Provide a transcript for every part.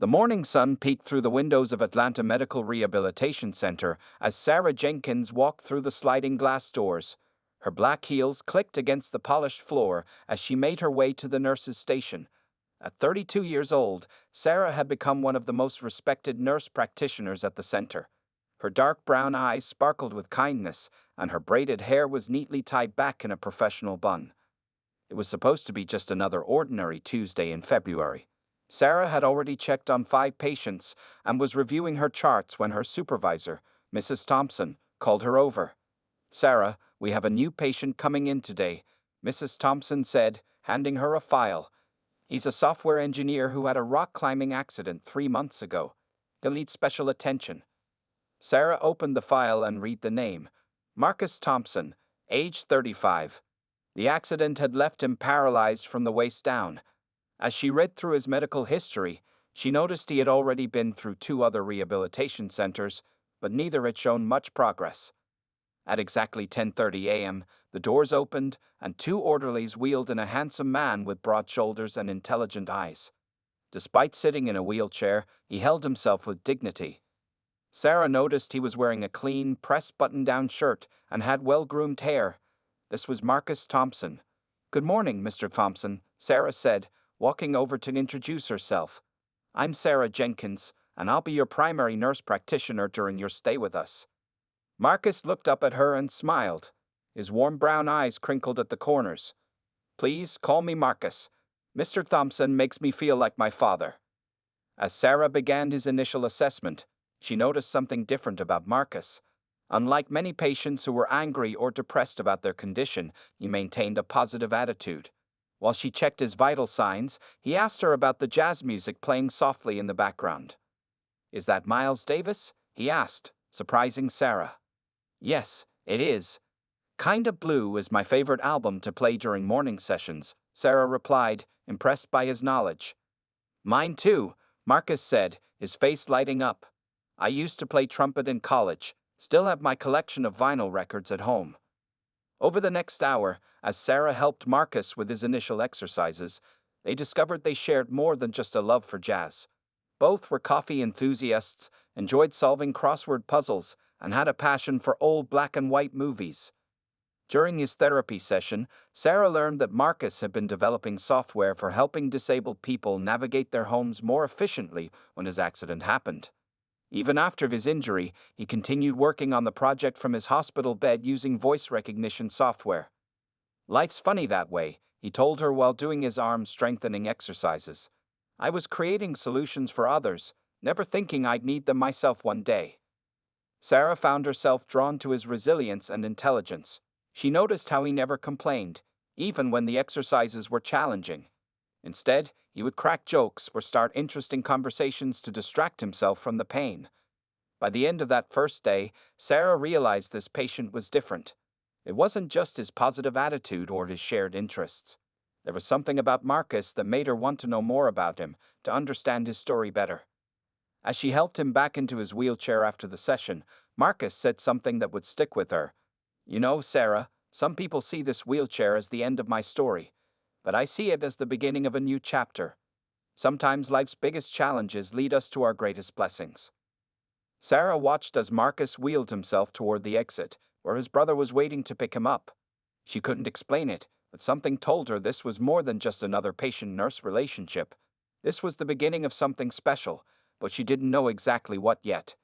The morning sun peeked through the windows of Atlanta Medical Rehabilitation Center as Sarah Jenkins walked through the sliding glass doors. Her black heels clicked against the polished floor as she made her way to the nurse's station. At 32 years old, Sarah had become one of the most respected nurse practitioners at the center. Her dark brown eyes sparkled with kindness, and her braided hair was neatly tied back in a professional bun. It was supposed to be just another ordinary Tuesday in February. Sarah had already checked on 5 patients and was reviewing her charts when her supervisor, Mrs. Thompson, called her over. "Sarah, we have a new patient coming in today," Mrs. Thompson said, handing her a file. "He's a software engineer who had a rock climbing accident 3 months ago. He'll need special attention." Sarah opened the file and read the name. Marcus Thompson, age 35. The accident had left him paralyzed from the waist down. As she read through his medical history, she noticed he had already been through 2 other rehabilitation centers, but neither had shown much progress. At exactly 10:30 a.m., the doors opened and 2 orderlies wheeled in a handsome man with broad shoulders and intelligent eyes. Despite sitting in a wheelchair, he held himself with dignity. Sarah noticed he was wearing a clean, pressed button-down shirt and had well-groomed hair. This was Marcus Thompson. "Good morning, Mr. Thompson," Sarah said, walking over to introduce herself. "I'm Sarah Jenkins, and I'll be your primary nurse practitioner during your stay with us." Marcus looked up at her and smiled. His warm brown eyes crinkled at the corners. "Please call me Marcus. Mr. Thompson makes me feel like my father." As Sarah began his initial assessment, she noticed something different about Marcus. Unlike many patients who were angry or depressed about their condition, he maintained a positive attitude. While she checked his vital signs, he asked her about the jazz music playing softly in the background. "Is that Miles Davis?" he asked, surprising Sarah. "Yes, it is. Kinda Blue is my favorite album to play during morning sessions," Sarah replied, impressed by his knowledge. "Mine too," Marcus said, his face lighting up. "I used to play trumpet in college, still have my collection of vinyl records at home." Over the next hour, as Sarah helped Marcus with his initial exercises, they discovered they shared more than just a love for jazz. Both were coffee enthusiasts, enjoyed solving crossword puzzles, and had a passion for old black and white movies. During his therapy session, Sarah learned that Marcus had been developing software for helping disabled people navigate their homes more efficiently when his accident happened. Even after his injury, he continued working on the project from his hospital bed using voice recognition software. "Life's funny that way," he told her while doing his arm strengthening exercises. "I was creating solutions for others, never thinking I'd need them myself one day." Sarah found herself drawn to his resilience and intelligence. She noticed how he never complained, even when the exercises were challenging. Instead, he would crack jokes or start interesting conversations to distract himself from the pain. By the end of that first day, Sarah realized this patient was different. It wasn't just his positive attitude or his shared interests. There was something about Marcus that made her want to know more about him, to understand his story better. As she helped him back into his wheelchair after the session, Marcus said something that would stick with her. "You know, Sarah, some people see this wheelchair as the end of my story, but I see it as the beginning of a new chapter. Sometimes life's biggest challenges lead us to our greatest blessings." Sarah watched as Marcus wheeled himself toward the exit, where his brother was waiting to pick him up. She couldn't explain it, but something told her this was more than just another patient-nurse relationship. This was the beginning of something special, but she didn't know exactly what yet.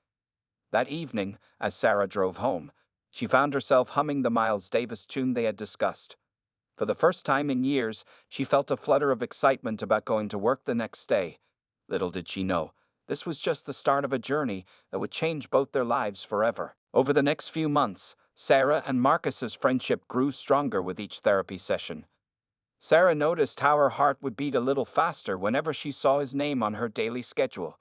That evening, as Sarah drove home, she found herself humming the Miles Davis tune they had discussed. For the first time in years, she felt a flutter of excitement about going to work the next day. Little did she know, this was just the start of a journey that would change both their lives forever. Over the next few months, Sarah and Marcus's friendship grew stronger with each therapy session. Sarah noticed how her heart would beat a little faster whenever she saw his name on her daily schedule.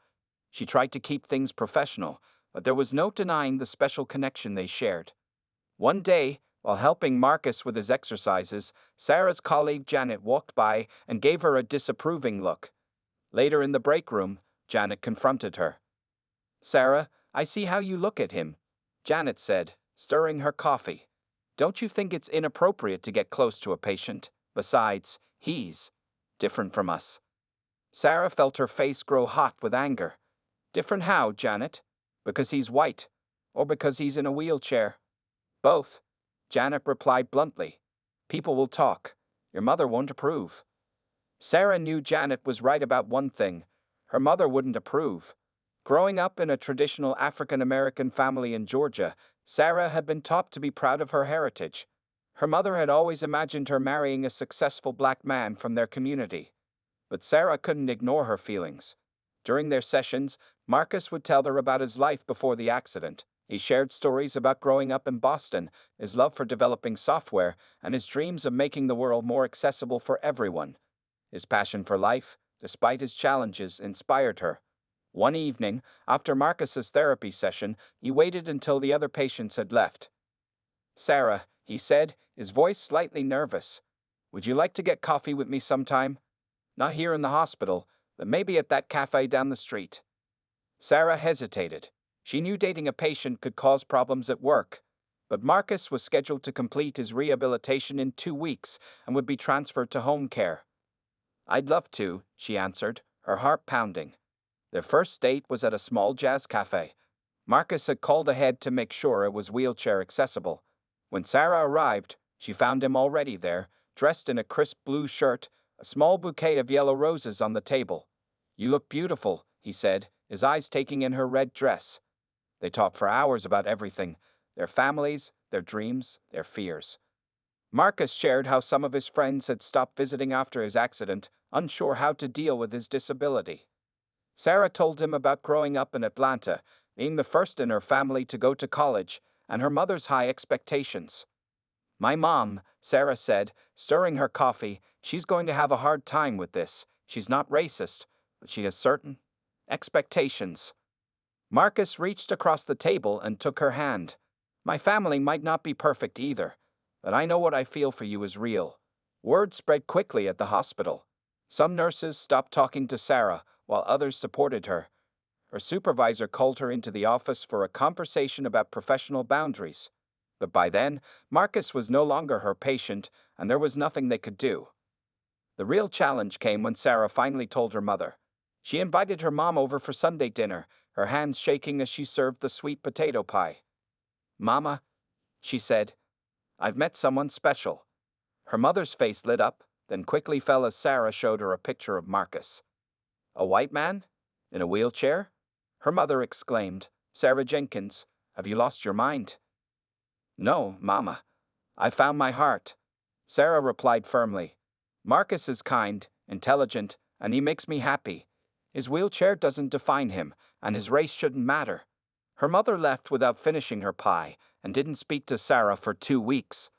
She tried to keep things professional, but there was no denying the special connection they shared. One day, while helping Marcus with his exercises, Sarah's colleague Janet walked by and gave her a disapproving look. Later in the break room, Janet confronted her. "Sarah, I see how you look at him," Janet said, stirring her coffee. "Don't you think it's inappropriate to get close to a patient? Besides, he's different from us." Sarah felt her face grow hot with anger. Different how, Janet? Because he's white, or because he's in a wheelchair? Both, Janet replied bluntly. People will talk. Your mother won't approve. Sarah knew Janet was right about one thing. Her mother wouldn't approve. Growing up in a traditional African-American family in Georgia, Sarah had been taught to be proud of her heritage. Her mother had always imagined her marrying a successful black man from their community. But Sarah couldn't ignore her feelings. During their sessions, Marcus would tell her about his life before the accident. He shared stories about growing up in Boston, his love for developing software, and his dreams of making the world more accessible for everyone. His passion for life, despite his challenges, inspired her. One evening, after Marcus's therapy session, he waited until the other patients had left. "Sarah," he said, his voice slightly nervous, "would you like to get coffee with me sometime? Not here in the hospital, but maybe at that cafe down the street." Sarah hesitated. She knew dating a patient could cause problems at work, but Marcus was scheduled to complete his rehabilitation in 2 weeks and would be transferred to home care. "I'd love to," she answered, her heart pounding. Their first date was at a small jazz cafe. Marcus had called ahead to make sure it was wheelchair accessible. When Sarah arrived, she found him already there, dressed in a crisp blue shirt, a small bouquet of yellow roses on the table. "You look beautiful," he said, his eyes taking in her red dress. They talked for hours about everything, their families, their dreams, their fears. Marcus shared how some of his friends had stopped visiting after his accident, unsure how to deal with his disability. Sarah told him about growing up in Atlanta, being the first in her family to go to college, and her mother's high expectations. "My mom," Sarah said, stirring her coffee, "she's going to have a hard time with this. She's not racist, but she has certain expectations." Marcus reached across the table and took her hand. "My family might not be perfect either, but I know what I feel for you is real." Word spread quickly at the hospital. Some nurses stopped talking to Sarah, while others supported her. Her supervisor called her into the office for a conversation about professional boundaries. But by then, Marcus was no longer her patient, and there was nothing they could do. The real challenge came when Sarah finally told her mother. She invited her mom over for Sunday dinner, her hands shaking as she served the sweet potato pie. "Mama," she said, "I've met someone special." Her mother's face lit up, then quickly fell as Sarah showed her a picture of Marcus. "A white man? In a wheelchair?" Her mother exclaimed, "Sarah Jenkins, have you lost your mind?" "No, Mama. I found my heart," Sarah replied firmly. "Marcus is kind, intelligent, and he makes me happy. His wheelchair doesn't define him, and his race shouldn't matter." Her mother left without finishing her pie and didn't speak to Sarah for 2 weeks.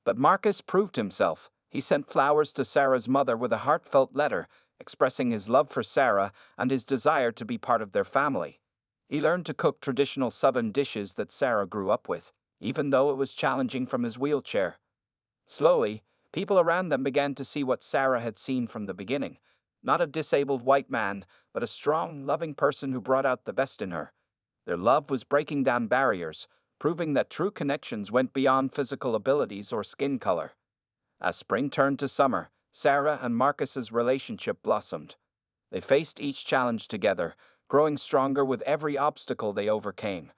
But Marcus proved himself. He sent flowers to Sarah's mother with a heartfelt letter, expressing his love for Sarah and his desire to be part of their family. He learned to cook traditional Southern dishes that Sarah grew up with, even though it was challenging from his wheelchair. Slowly, people around them began to see what Sarah had seen from the beginning. Not a disabled white man, but a strong, loving person who brought out the best in her. Their love was breaking down barriers, proving that true connections went beyond physical abilities or skin color. As spring turned to summer, Sarah and Marcus's relationship blossomed. They faced each challenge together, growing stronger with every obstacle they overcame.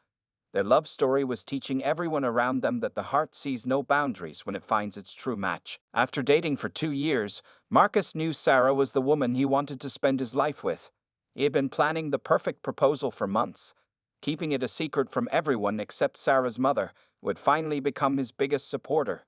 Their love story was teaching everyone around them that the heart sees no boundaries when it finds its true match. After dating for 2 years, Marcus knew Sarah was the woman he wanted to spend his life with. He had been planning the perfect proposal for months, keeping it a secret from everyone except Sarah's mother, who had finally become his biggest supporter.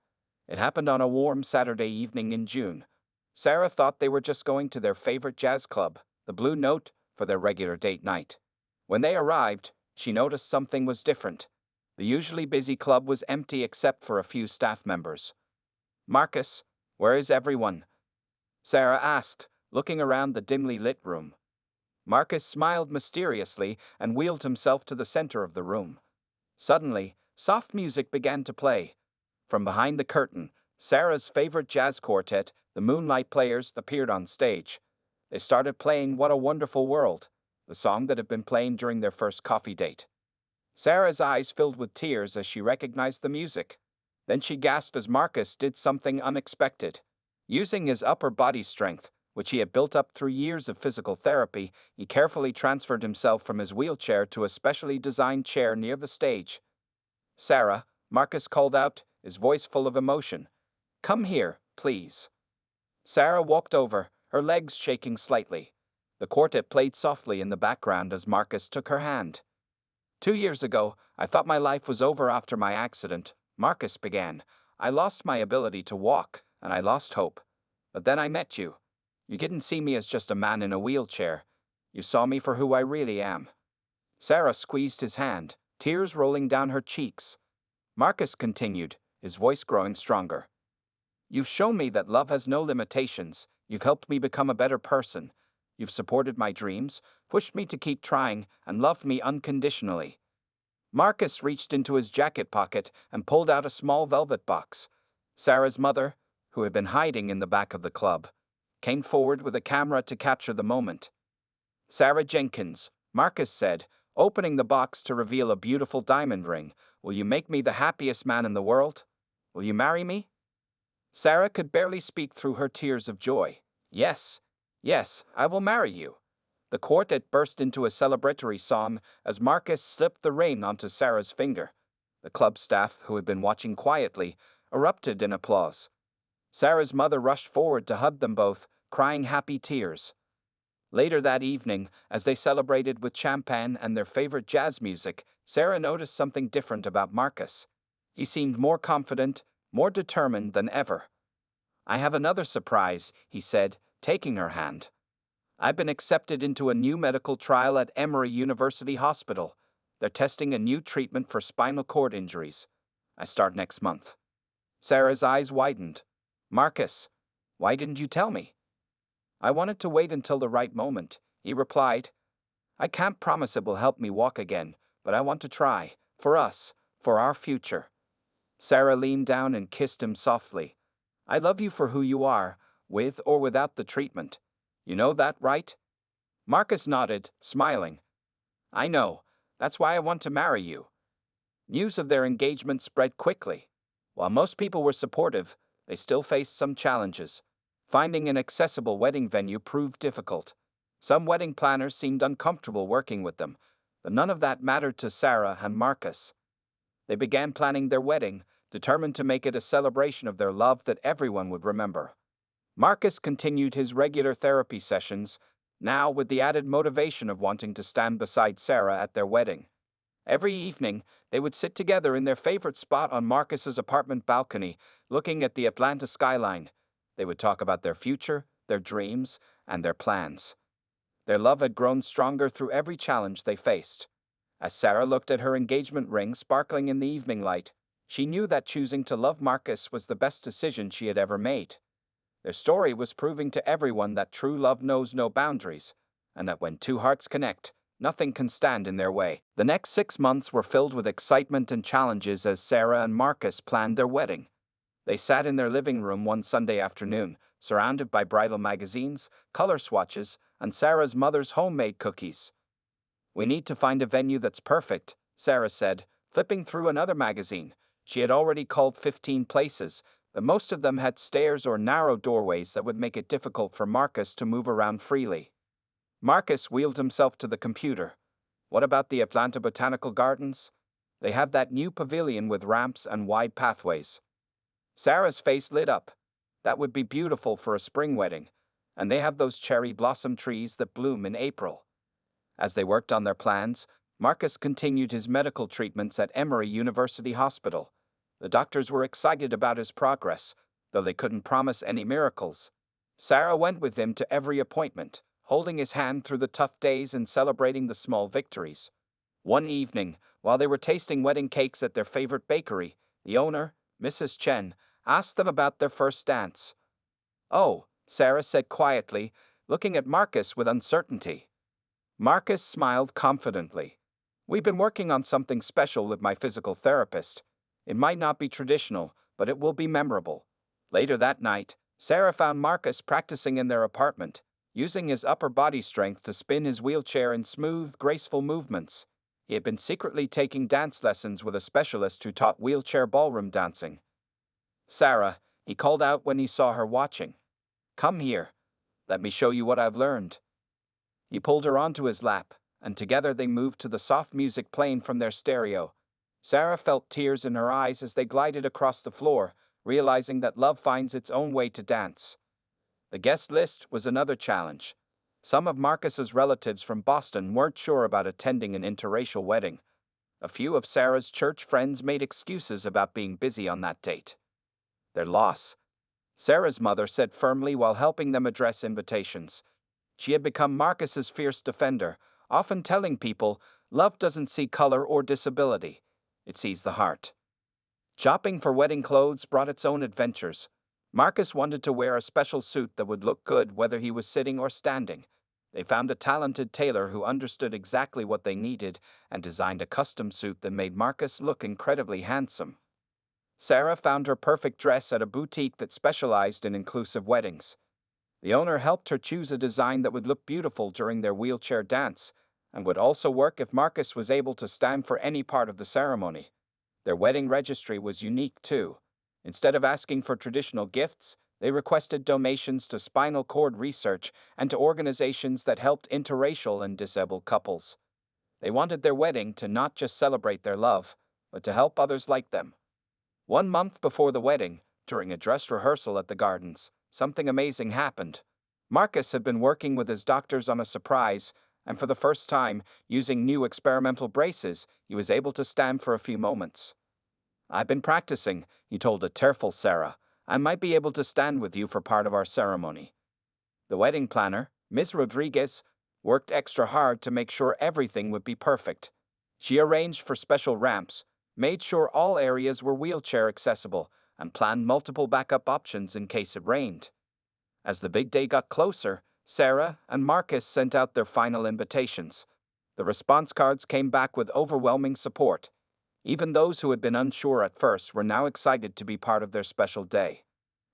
It happened on a warm Saturday evening in June. Sarah thought they were just going to their favorite jazz club, the Blue Note, for their regular date night. When they arrived, she noticed something was different. The usually busy club was empty except for a few staff members. "Marcus, where is everyone?" Sarah asked, looking around the dimly lit room. Marcus smiled mysteriously and wheeled himself to the center of the room. Suddenly, soft music began to play. From behind the curtain, Sarah's favorite jazz quartet, the Moonlight Players, appeared on stage. They started playing "What a Wonderful World," the song that had been playing during their first coffee date. Sarah's eyes filled with tears as she recognized the music. Then she gasped as Marcus did something unexpected. Using his upper body strength, which he had built up through years of physical therapy, he carefully transferred himself from his wheelchair to a specially designed chair near the stage. "Sarah," Marcus called out, his voice full of emotion. "Come here, please." Sarah walked over, her legs shaking slightly. The quartet played softly in the background as Marcus took her hand. "2 years ago, I thought my life was over after my accident," Marcus began. "I lost my ability to walk, and I lost hope. But then I met you. You didn't see me as just a man in a wheelchair. You saw me for who I really am." Sarah squeezed his hand, tears rolling down her cheeks. Marcus continued, his voice growing stronger. "You've shown me that love has no limitations. You've helped me become a better person. You've supported my dreams, pushed me to keep trying, and loved me unconditionally." Marcus reached into his jacket pocket and pulled out a small velvet box. Sarah's mother, who had been hiding in the back of the club, came forward with a camera to capture the moment. "Sarah Jenkins," Marcus said, opening the box to reveal a beautiful diamond ring. "Will you make me the happiest man in the world? Will you marry me?" Sarah could barely speak through her tears of joy. "Yes, yes, I will marry you." The quartet burst into a celebratory song as Marcus slipped the ring onto Sarah's finger. The club staff, who had been watching quietly, erupted in applause. Sarah's mother rushed forward to hug them both, crying happy tears. Later that evening, as they celebrated with champagne and their favorite jazz music, Sarah noticed something different about Marcus. He seemed more confident, more determined than ever. "I have another surprise," he said, taking her hand. "I've been accepted into a new medical trial at Emory University Hospital. They're testing a new treatment for spinal cord injuries. I start next month." Sarah's eyes widened. "Marcus, why didn't you tell me?" "I wanted to wait until the right moment," he replied. "I can't promise it will help me walk again, but I want to try, for us, for our future." Sarah leaned down and kissed him softly. "I love you for who you are, with or without the treatment. You know that, right?" Marcus nodded, smiling. "I know. That's why I want to marry you." News of their engagement spread quickly. While most people were supportive, they still faced some challenges. Finding an accessible wedding venue proved difficult. Some wedding planners seemed uncomfortable working with them, but none of that mattered to Sarah and Marcus. They began planning their wedding, determined to make it a celebration of their love that everyone would remember. Marcus continued his regular therapy sessions, now with the added motivation of wanting to stand beside Sarah at their wedding. Every evening, they would sit together in their favorite spot on Marcus's apartment balcony, looking at the Atlanta skyline. They would talk about their future, their dreams, and their plans. Their love had grown stronger through every challenge they faced. As Sarah looked at her engagement ring sparkling in the evening light, she knew that choosing to love Marcus was the best decision she had ever made. Their story was proving to everyone that true love knows no boundaries, and that when two hearts connect, nothing can stand in their way. The next 6 months were filled with excitement and challenges as Sarah and Marcus planned their wedding. They sat in their living room one Sunday afternoon, surrounded by bridal magazines, color swatches, and Sarah's mother's homemade cookies. "We need to find a venue that's perfect," Sarah said, flipping through another magazine. She had already called 15 places, but most of them had stairs or narrow doorways that would make it difficult for Marcus to move around freely. Marcus wheeled himself to the computer. "What about the Atlanta Botanical Gardens? They have that new pavilion with ramps and wide pathways." Sarah's face lit up. "That would be beautiful for a spring wedding, and they have those cherry blossom trees that bloom in April." As they worked on their plans, Marcus continued his medical treatments at Emory University Hospital. The doctors were excited about his progress, though they couldn't promise any miracles. Sarah went with him to every appointment, holding his hand through the tough days and celebrating the small victories. One evening, while they were tasting wedding cakes at their favorite bakery, the owner, Mrs. Chen, asked them about their first dance. "Oh," Sarah said quietly, looking at Marcus with uncertainty. Marcus smiled confidently. "We've been working on something special with my physical therapist. It might not be traditional, but it will be memorable." Later that night, Sarah found Marcus practicing in their apartment, using his upper body strength to spin his wheelchair in smooth, graceful movements. He had been secretly taking dance lessons with a specialist who taught wheelchair ballroom dancing. "Sarah," he called out when he saw her watching. "Come here. Let me show you what I've learned. He pulled her onto his lap, and together they moved to the soft music playing from their stereo. Sarah felt tears in her eyes as they glided across the floor, realizing that love finds its own way to dance. The guest list was another challenge. Some of Marcus's relatives from Boston weren't sure about attending an interracial wedding. A few of Sarah's church friends made excuses about being busy on that date. Their loss. Sarah's mother said firmly while helping them address invitations. She had become Marcus's fierce defender, often telling people, "Love doesn't see color or disability. It sees the heart." Shopping for wedding clothes brought its own adventures. Marcus wanted to wear a special suit that would look good whether he was sitting or standing. They found a talented tailor who understood exactly what they needed and designed a custom suit that made Marcus look incredibly handsome. Sarah found her perfect dress at a boutique that specialized in inclusive weddings. The owner helped her choose a design that would look beautiful during their wheelchair dance and would also work if Marcus was able to stand for any part of the ceremony. Their wedding registry was unique too. Instead of asking for traditional gifts, they requested donations to spinal cord research and to organizations that helped interracial and disabled couples. They wanted their wedding to not just celebrate their love, but to help others like them. 1 month before the wedding, during a dress rehearsal at the Gardens, something amazing happened. Marcus had been working with his doctors on a surprise, and for the first time, using new experimental braces, he was able to stand for a few moments. "I've been practicing," he told a tearful Sarah. "I might be able to stand with you for part of our ceremony." The wedding planner, Ms. Rodriguez, worked extra hard to make sure everything would be perfect. She arranged for special ramps, made sure all areas were wheelchair accessible, and planned multiple backup options in case it rained. As the big day got closer, Sarah and Marcus sent out their final invitations. The response cards came back with overwhelming support. Even those who had been unsure at first were now excited to be part of their special day.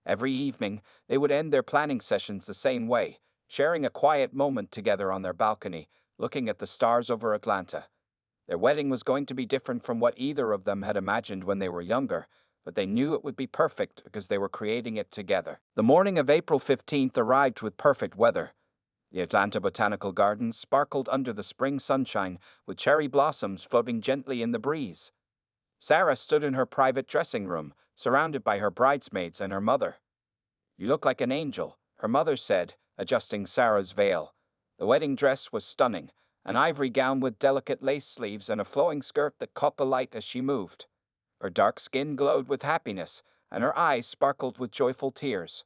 Every evening, they would end their planning sessions the same way, sharing a quiet moment together on their balcony, looking at the stars over Atlanta. Their wedding was going to be different from what either of them had imagined when they were younger, but they knew it would be perfect because they were creating it together. The morning of April 15th arrived with perfect weather. The Atlanta Botanical Gardens sparkled under the spring sunshine, with cherry blossoms floating gently in the breeze. Sarah stood in her private dressing room, surrounded by her bridesmaids and her mother. "You look like an angel," her mother said, adjusting Sarah's veil. The wedding dress was stunning, an ivory gown with delicate lace sleeves and a flowing skirt that caught the light as she moved. Her dark skin glowed with happiness, and her eyes sparkled with joyful tears.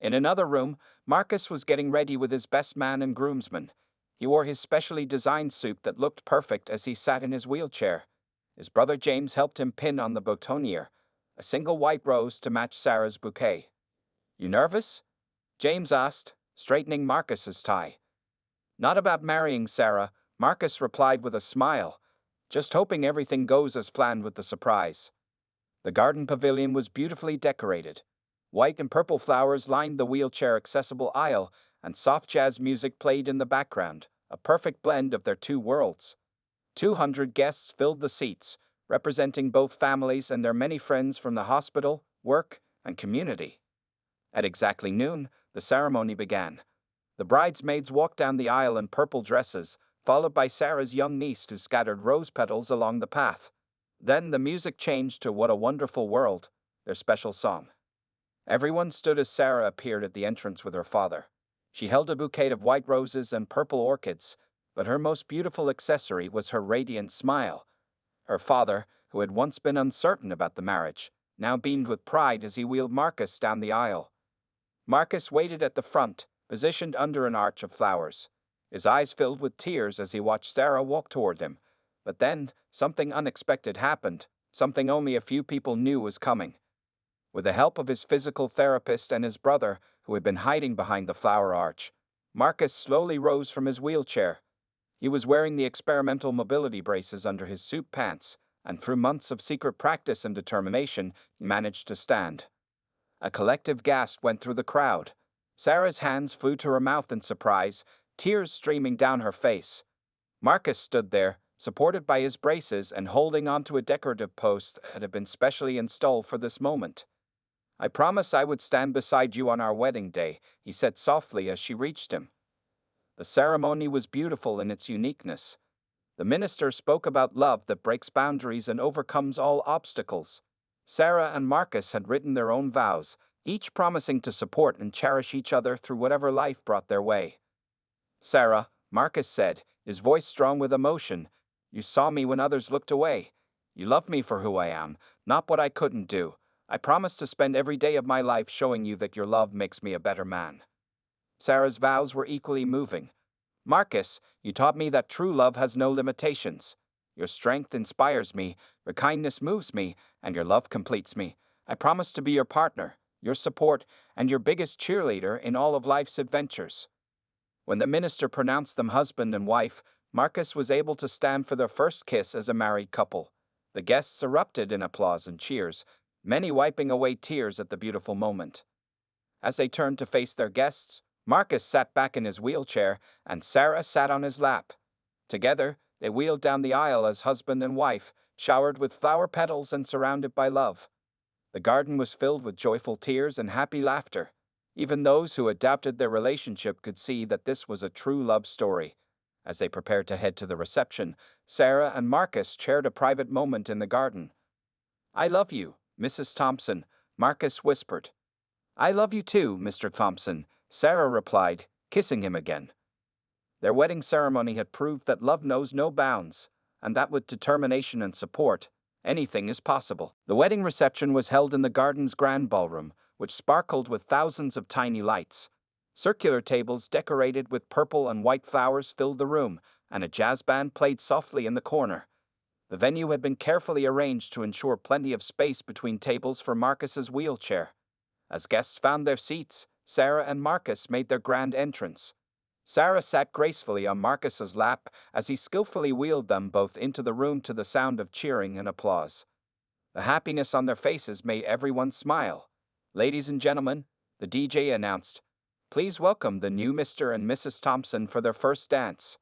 In another room, Marcus was getting ready with his best man and groomsmen. He wore his specially designed suit that looked perfect as he sat in his wheelchair. His brother James helped him pin on the boutonniere, a single white rose to match Sarah's bouquet. "You nervous?" James asked, straightening Marcus's tie. "Not about marrying Sarah," Marcus replied with a smile, "just hoping everything goes as planned with the surprise." The garden pavilion was beautifully decorated. White and purple flowers lined the wheelchair-accessible aisle, and soft jazz music played in the background, a perfect blend of their two worlds. 200 guests filled the seats, representing both families and their many friends from the hospital, work, and community. At exactly noon, the ceremony began. The bridesmaids walked down the aisle in purple dresses, followed by Sarah's young niece who scattered rose petals along the path. Then the music changed to "What a Wonderful World," their special song. Everyone stood as Sarah appeared at the entrance with her father. She held a bouquet of white roses and purple orchids, but her most beautiful accessory was her radiant smile. Her father, who had once been uncertain about the marriage, now beamed with pride as he wheeled Marcus down the aisle. Marcus waited at the front, positioned under an arch of flowers. His eyes filled with tears as he watched Sarah walk toward him. But then, something unexpected happened, something only a few people knew was coming. With the help of his physical therapist and his brother, who had been hiding behind the flower arch, Marcus slowly rose from his wheelchair. He was wearing the experimental mobility braces under his suit pants, and through months of secret practice and determination, he managed to stand. A collective gasp went through the crowd. Sarah's hands flew to her mouth in surprise, tears streaming down her face. Marcus stood there, supported by his braces and holding onto a decorative post that had been specially installed for this moment. I promise I would stand beside you on our wedding day, he said softly as she reached him. The ceremony was beautiful in its uniqueness. The minister spoke about love that breaks boundaries and overcomes all obstacles. Sarah and Marcus had written their own vows, each promising to support and cherish each other through whatever life brought their way. Sarah, Marcus said, his voice strong with emotion, you saw me when others looked away. You loved me for who I am, not what I couldn't do. I promise to spend every day of my life showing you that your love makes me a better man. Sarah's vows were equally moving. Marcus, you taught me that true love has no limitations. Your strength inspires me, your kindness moves me, and your love completes me. I promise to be your partner, your support, and your biggest cheerleader in all of life's adventures. When the minister pronounced them husband and wife, Marcus was able to stand for their first kiss as a married couple. The guests erupted in applause and cheers, many wiping away tears at the beautiful moment. As they turned to face their guests, Marcus sat back in his wheelchair and Sarah sat on his lap. Together, they wheeled down the aisle as husband and wife, showered with flower petals and surrounded by love. The garden was filled with joyful tears and happy laughter. Even those who had doubted their relationship could see that this was a true love story. As they prepared to head to the reception, Sarah and Marcus shared a private moment in the garden. I love you, Mrs. Thompson, Marcus whispered. I love you too, Mr. Thompson, Sarah replied, kissing him again. Their wedding ceremony had proved that love knows no bounds, and that with determination and support, anything is possible. The wedding reception was held in the garden's grand ballroom, which sparkled with thousands of tiny lights. Circular tables decorated with purple and white flowers filled the room, and a jazz band played softly in the corner. The venue had been carefully arranged to ensure plenty of space between tables for Marcus's wheelchair. As guests found their seats, Sarah and Marcus made their grand entrance. Sarah sat gracefully on Marcus's lap as he skillfully wheeled them both into the room to the sound of cheering and applause. The happiness on their faces made everyone smile. Ladies and gentlemen, the DJ announced, please welcome the new Mr. and Mrs. Thompson for their first dance.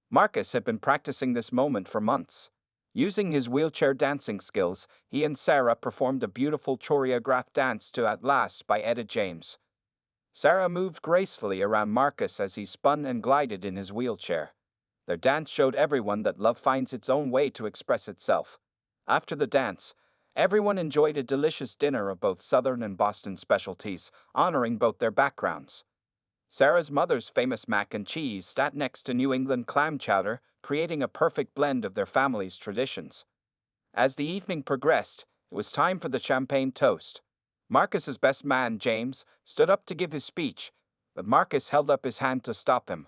Marcus had been practicing this moment for months. Using his wheelchair dancing skills, he and Sarah performed a beautiful choreographed dance to At Last by Etta James. Sarah moved gracefully around Marcus as he spun and glided in his wheelchair. Their dance showed everyone that love finds its own way to express itself. After the dance, everyone enjoyed a delicious dinner of both Southern and Boston specialties, honoring both their backgrounds. Sarah's mother's famous mac and cheese sat next to New England clam chowder, creating a perfect blend of their family's traditions. As the evening progressed, it was time for the champagne toast. Marcus's best man, James, stood up to give his speech, but Marcus held up his hand to stop him.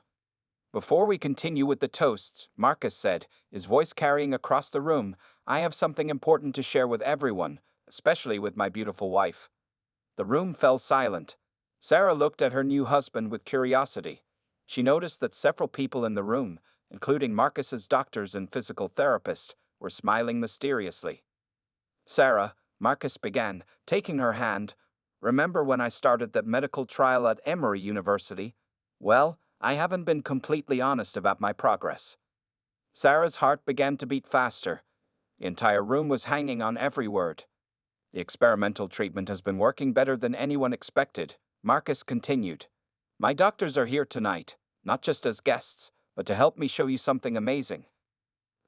Before we continue with the toasts, Marcus said, his voice carrying across the room, I have something important to share with everyone, especially with my beautiful wife. The room fell silent. Sarah looked at her new husband with curiosity. She noticed that several people in the room, including Marcus's doctors and physical therapist, were smiling mysteriously. Sarah, Marcus began, taking her hand, remember when I started that medical trial at Emory University? Well, I haven't been completely honest about my progress. Sarah's heart began to beat faster. The entire room was hanging on every word. The experimental treatment has been working better than anyone expected, Marcus continued. My doctors are here tonight, not just as guests, but to help me show you something amazing.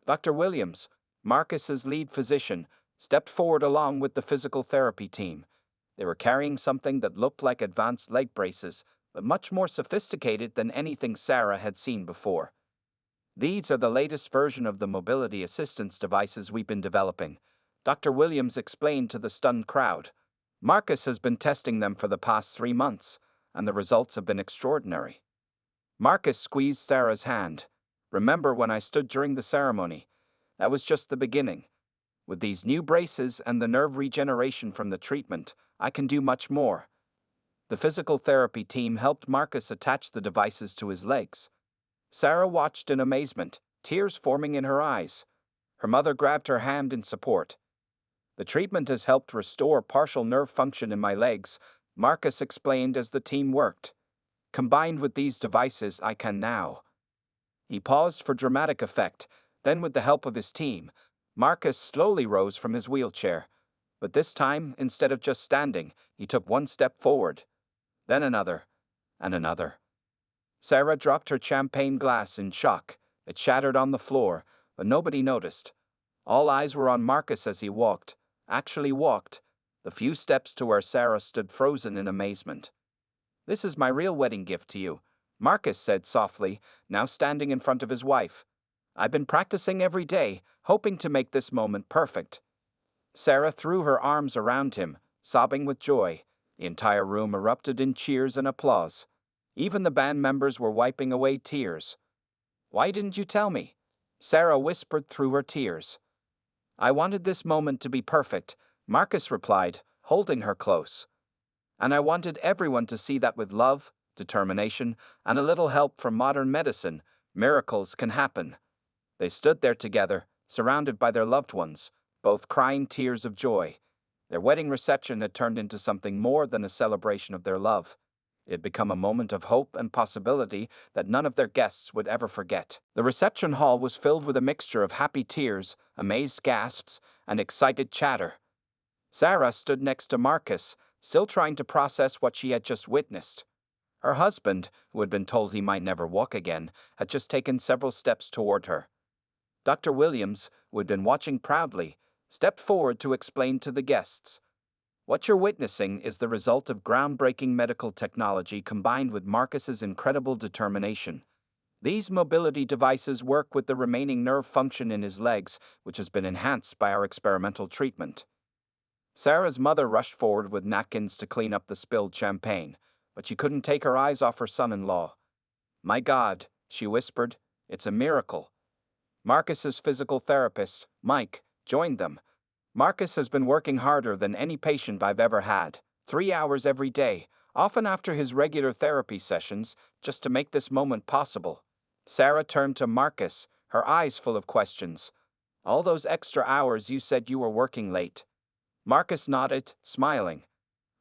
Dr. Williams, Marcus's lead physician, stepped forward along with the physical therapy team. They were carrying something that looked like advanced leg braces, but much more sophisticated than anything Sarah had seen before. These are the latest version of the mobility assistance devices we've been developing, Dr. Williams explained to the stunned crowd. Marcus has been testing them for the past 3 months, and the results have been extraordinary. Marcus squeezed Sarah's hand. Remember when I stood during the ceremony? That was just the beginning. With these new braces and the nerve regeneration from the treatment, I can do much more. The physical therapy team helped Marcus attach the devices to his legs. Sarah watched in amazement, tears forming in her eyes. Her mother grabbed her hand in support. The treatment has helped restore partial nerve function in my legs, Marcus explained as the team worked. Combined with these devices, I can now. He paused for dramatic effect, then with the help of his team, Marcus slowly rose from his wheelchair. But this time, instead of just standing, he took one step forward, then another, and another. Sarah dropped her champagne glass in shock. It shattered on the floor, but nobody noticed. All eyes were on Marcus as he walked, actually walked, the few steps to where Sarah stood frozen in amazement. "This is my real wedding gift to you," Marcus said softly, now standing in front of his wife. "I've been practicing every day, hoping to make this moment perfect." Sarah threw her arms around him, sobbing with joy. The entire room erupted in cheers and applause. Even the band members were wiping away tears. "Why didn't you tell me?" Sarah whispered through her tears. "I wanted this moment to be perfect," Marcus replied, holding her close. "And I wanted everyone to see that with love, determination, and a little help from modern medicine, miracles can happen." They stood there together, surrounded by their loved ones, both crying tears of joy. Their wedding reception had turned into something more than a celebration of their love. It had become a moment of hope and possibility that none of their guests would ever forget. The reception hall was filled with a mixture of happy tears, amazed gasps, and excited chatter. Sarah stood next to Marcus, still trying to process what she had just witnessed. Her husband, who had been told he might never walk again, had just taken several steps toward her. Dr. Williams, who had been watching proudly, stepped forward to explain to the guests. "What you're witnessing is the result of groundbreaking medical technology combined with Marcus's incredible determination. These mobility devices work with the remaining nerve function in his legs, which has been enhanced by our experimental treatment." Sarah's mother rushed forward with napkins to clean up the spilled champagne, but she couldn't take her eyes off her son-in-law. "My God," she whispered, "it's a miracle." Marcus's physical therapist, Mike, joined them. "Marcus has been working harder than any patient I've ever had, 3 hours every day, often after his regular therapy sessions, just to make this moment possible." Sarah turned to Marcus, her eyes full of questions. "All those extra hours you said you were working late." Marcus nodded, smiling.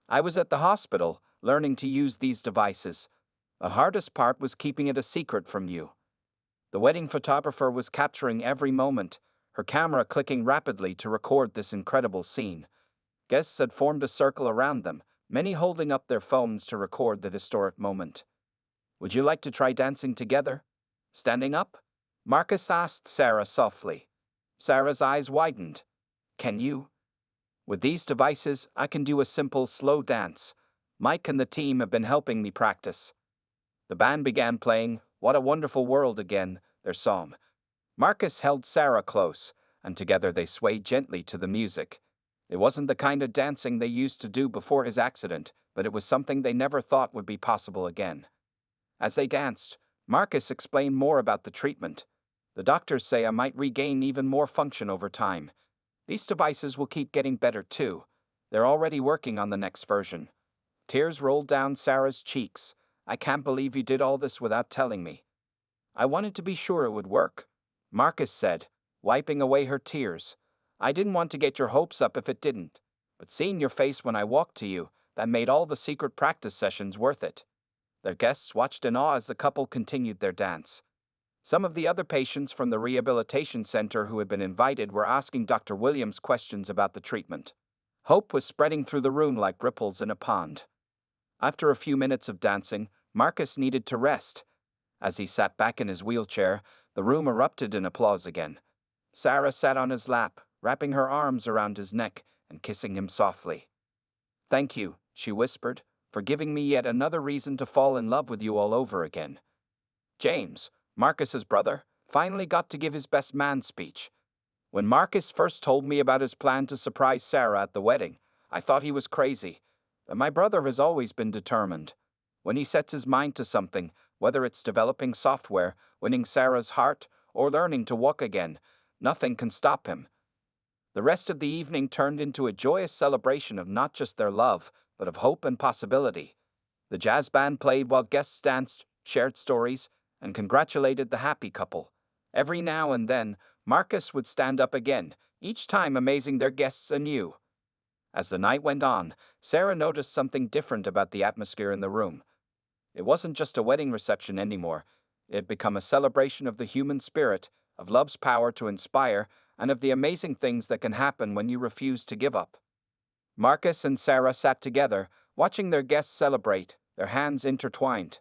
"I was at the hospital, learning to use these devices. The hardest part was keeping it a secret from you." The wedding photographer was capturing every moment, her camera clicking rapidly to record this incredible scene. Guests had formed a circle around them, many holding up their phones to record the historic moment. "Would you like to try dancing together? Standing up?" Marcus asked Sarah softly. Sarah's eyes widened. "Can you?" "With these devices, I can do a simple, slow dance. Mike and the team have been helping me practice." The band began playing "What a Wonderful World" again, their song. Marcus held Sarah close, and together they swayed gently to the music. It wasn't the kind of dancing they used to do before his accident, but it was something they never thought would be possible again. As they danced, Marcus explained more about the treatment. "The doctors say I might regain even more function over time. These devices will keep getting better too. They're already working on the next version." Tears rolled down Sarah's cheeks. "I can't believe you did all this without telling me." "I wanted to be sure it would work," Marcus said, wiping away her tears. "I didn't want to get your hopes up if it didn't. But seeing your face when I walked to you, that made all the secret practice sessions worth it." Their guests watched in awe as the couple continued their dance. Some of the other patients from the rehabilitation center who had been invited were asking Dr. Williams questions about the treatment. Hope was spreading through the room like ripples in a pond. After a few minutes of dancing, Marcus needed to rest. As he sat back in his wheelchair, the room erupted in applause again. Sarah sat on his lap, wrapping her arms around his neck and kissing him softly. "Thank you," she whispered, "for giving me yet another reason to fall in love with you all over again." James, Marcus's brother, finally got to give his best man speech. "When Marcus first told me about his plan to surprise Sarah at the wedding, I thought he was crazy. But my brother has always been determined. When he sets his mind to something, whether it's developing software, winning Sarah's heart, or learning to walk again, nothing can stop him." The rest of the evening turned into a joyous celebration of not just their love, but of hope and possibility. The jazz band played while guests danced, shared stories, and congratulated the happy couple. Every now and then, Marcus would stand up again, each time amazing their guests anew. As the night went on, Sarah noticed something different about the atmosphere in the room. It wasn't just a wedding reception anymore. It had become a celebration of the human spirit, of love's power to inspire, and of the amazing things that can happen when you refuse to give up. Marcus and Sarah sat together, watching their guests celebrate, their hands intertwined.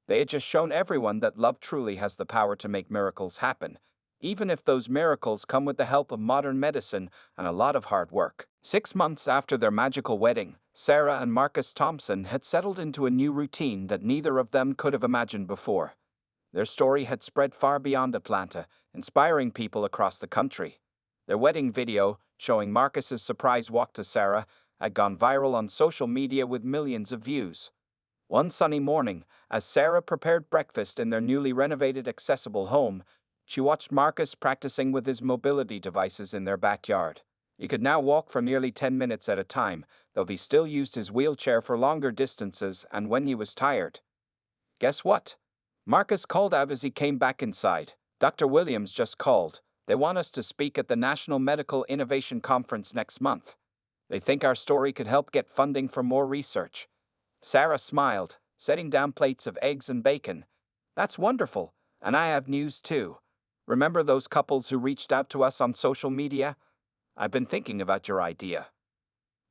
They had just shown everyone that love truly has the power to make miracles happen, even if those miracles come with the help of modern medicine and a lot of hard work. 6 months after their magical wedding, Sarah and Marcus Thompson had settled into a new routine that neither of them could have imagined before. Their story had spread far beyond Atlanta, inspiring people across the country. Their wedding video, showing Marcus's surprise walk to Sarah, had gone viral on social media with millions of views. One sunny morning, as Sarah prepared breakfast in their newly renovated accessible home, she watched Marcus practicing with his mobility devices in their backyard. He could now walk for nearly 10 minutes at a time, though he still used his wheelchair for longer distances and when he was tired. Guess what? Marcus called out as he came back inside. Dr. Williams just called. They want us to speak at the National Medical Innovation Conference next month. They think our story could help get funding for more research. Sarah smiled, setting down plates of eggs and bacon. That's wonderful, and I have news too. Remember those couples who reached out to us on social media? I've been thinking about your idea.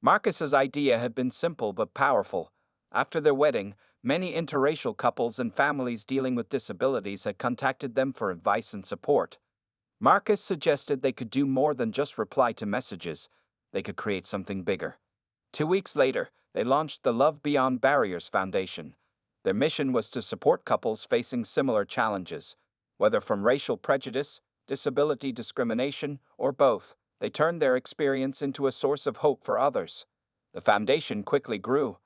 Marcus's idea had been simple but powerful. After their wedding, many interracial couples and families dealing with disabilities had contacted them for advice and support. Marcus suggested they could do more than just reply to messages. They could create something bigger. 2 weeks later, they launched the Love Beyond Barriers Foundation. Their mission was to support couples facing similar challenges. Whether from racial prejudice, disability discrimination, or both, they turned their experience into a source of hope for others. The foundation quickly grew.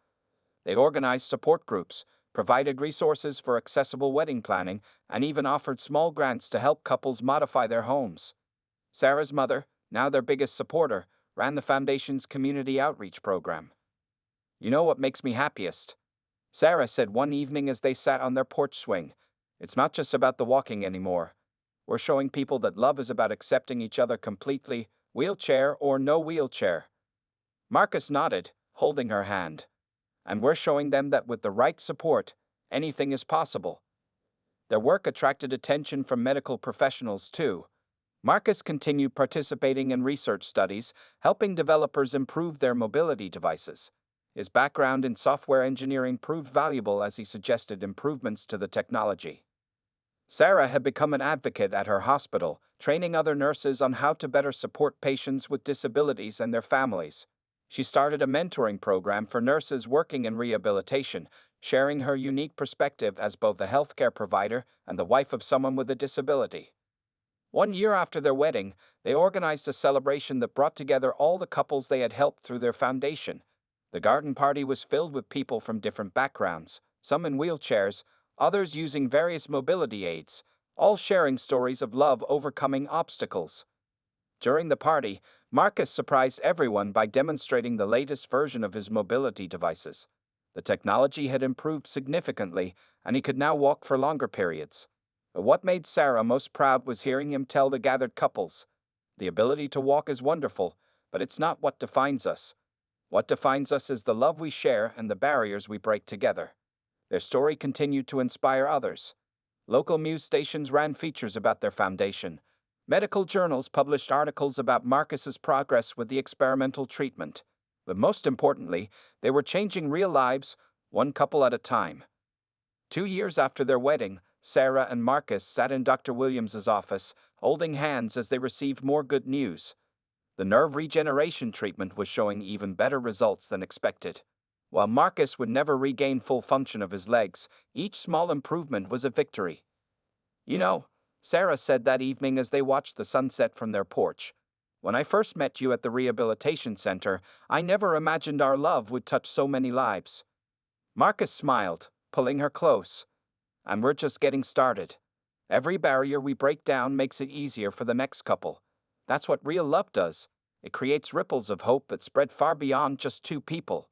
They organized support groups, provided resources for accessible wedding planning, and even offered small grants to help couples modify their homes. Sarah's mother, now their biggest supporter, ran the foundation's community outreach program. You know what makes me happiest? Sarah said one evening as they sat on their porch swing. It's not just about the walking anymore. We're showing people that love is about accepting each other completely, wheelchair or no wheelchair. Marcus nodded, holding her hand. And we're showing them that with the right support, anything is possible. Their work attracted attention from medical professionals too. Marcus continued participating in research studies, helping developers improve their mobility devices. His background in software engineering proved valuable as he suggested improvements to the technology. Sarah had become an advocate at her hospital, training other nurses on how to better support patients with disabilities and their families. She started a mentoring program for nurses working in rehabilitation, sharing her unique perspective as both a healthcare provider and the wife of someone with a disability. 1 year after their wedding, they organized a celebration that brought together all the couples they had helped through their foundation. The garden party was filled with people from different backgrounds, some in wheelchairs, others using various mobility aids, all sharing stories of love overcoming obstacles. During the party, Marcus surprised everyone by demonstrating the latest version of his mobility devices. The technology had improved significantly, and he could now walk for longer periods. But what made Sarah most proud was hearing him tell the gathered couples, "The ability to walk is wonderful, but it's not what defines us. What defines us is the love we share and the barriers we break together." Their story continued to inspire others. Local news stations ran features about their foundation. Medical journals published articles about Marcus's progress with the experimental treatment. But most importantly, they were changing real lives, one couple at a time. 2 years after their wedding, Sarah and Marcus sat in Dr. Williams's office, holding hands as they received more good news. The nerve regeneration treatment was showing even better results than expected. While Marcus would never regain full function of his legs, each small improvement was a victory. "You know," Sarah said that evening as they watched the sunset from their porch, "when I first met you at the rehabilitation center, I never imagined our love would touch so many lives." Marcus smiled, pulling her close. "And we're just getting started. Every barrier we break down makes it easier for the next couple. That's what real love does. It creates ripples of hope that spread far beyond just two people."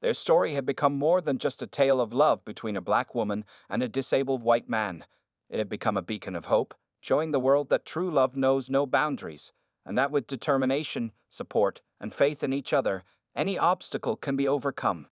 Their story had become more than just a tale of love between a black woman and a disabled white man. It had become a beacon of hope, showing the world that true love knows no boundaries, and that with determination, support, and faith in each other, any obstacle can be overcome.